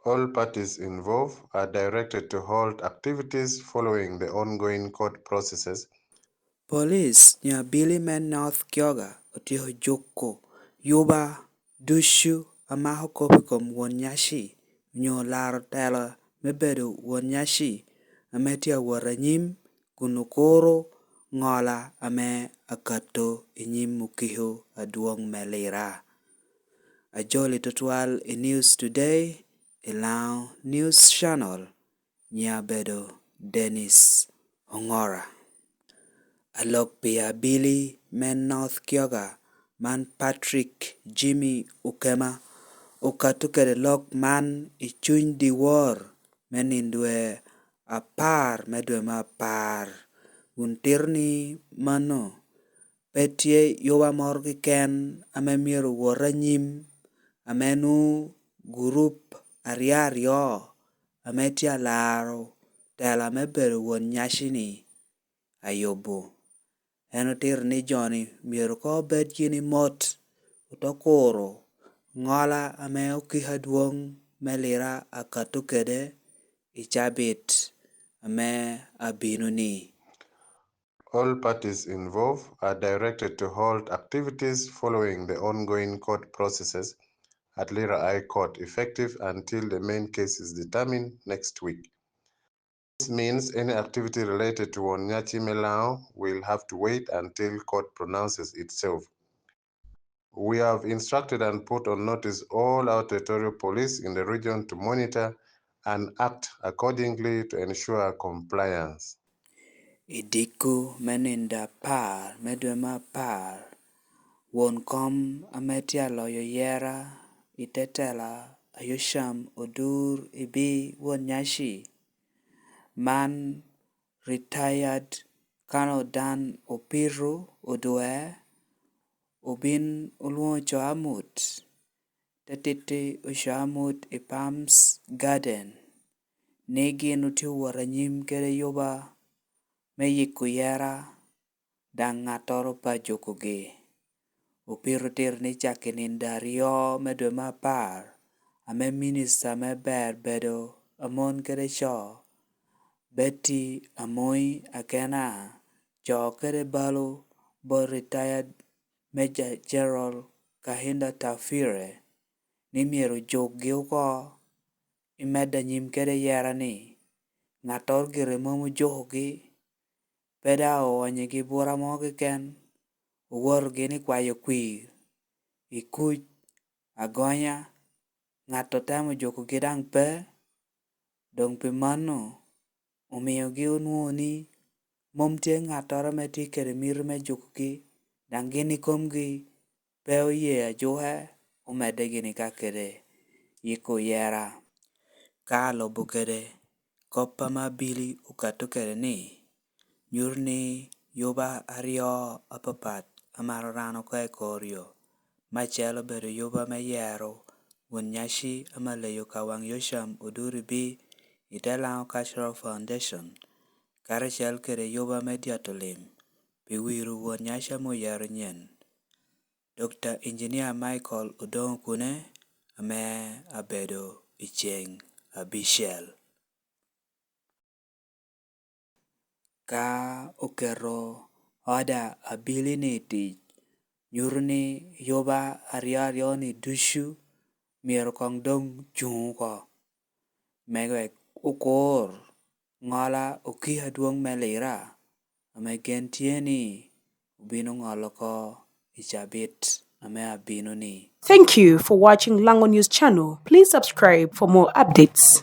All parties involved are directed to halt activities following the ongoing court processes. Police near Billy Man North Kyoga, Otio Joko, Yuba, Dushu, Amaho Kopicum, Wonnyaci, Nyo Lar Tela, Mebedu, Wonnyaci, Ametia Waranyim, Kunukoro, Ngola, Ame, Akato, Inyim Mukiho, Aduong Melira. A jolly total in news today, Elang News Channel, Nyabedo, Denish Ongora. Alok pia Billy men North Kyoga man Patrick Jimmy Okema okatukere lok man ichuny di war menindwe apar medwe ma apar guntirni mano petie yowa mor ken ame miero wora nyim amenu gurup ariario ametia laro tela mebedo Wonnyaci ni ayobo. Enotir ni Johnny miero ko bed gini mot utokoro ngola ame ukiha duong melira akatukede ichabit ame abinu ni. All parties involved are directed to halt activities following the ongoing court processes at Lira High Court effective until the main case is determined next week. This means any activity related to Wonnyaci Melao will have to wait until court pronounces itself. We have instructed and put on notice all our territorial police in the region to monitor and act accordingly to ensure compliance. Idiku meninda par medwe ma par won kom ametia loyo yera itetela ayusham odur ibi Wonnyaci man retired Colonel Dan Opiro Odwe Obin uluoncho amut tetiti ushamut i Palms Garden negin uti waranyim kere yoba meyiku yera dang ngatoro pa jokoge Opiro tir ni chakinin dario medwe ma par ame minister me ber bedo amon kere cho Betty Amoy Akena cho kere balo bo retired Major General Kahinda Tafire ni miero jok gi uko imeda nyim kede yera ni ngator gire momu jogi peda onye gi bura mogi ken uwor gini kwayo kwir ikuj agonya ngato tamo joko gidang pe dong pi mano umiyo gi unwoni mom tie ngatora meti kere mir me joko gi dang gini komgi pe oye ajuhe umede gini kakere yiko yera kalo bukere kopa ma Billy ukatukere ni nyurni yoba ario apapat amaro rano kwa ekorio machelo bedo yoba me yero Wonnyaci amaleyo kawang yosham oduri bi ite Lango Cultural Foundation karachel kere yoba me diatolim piwiru Wonnyaci mo yero nyen Dr. Engineer Michael Odong Kune ame abedo icheng abishel ka okero oda abili ni tich nyurni yoba ariario ni dushu miero kong dong chung ko megwe ukor ngola ukiha duong melira ame gentieni ubino ngolo ko ichabit ame abino ni. Thank you for watching Lango News Channel. Please subscribe for more updates.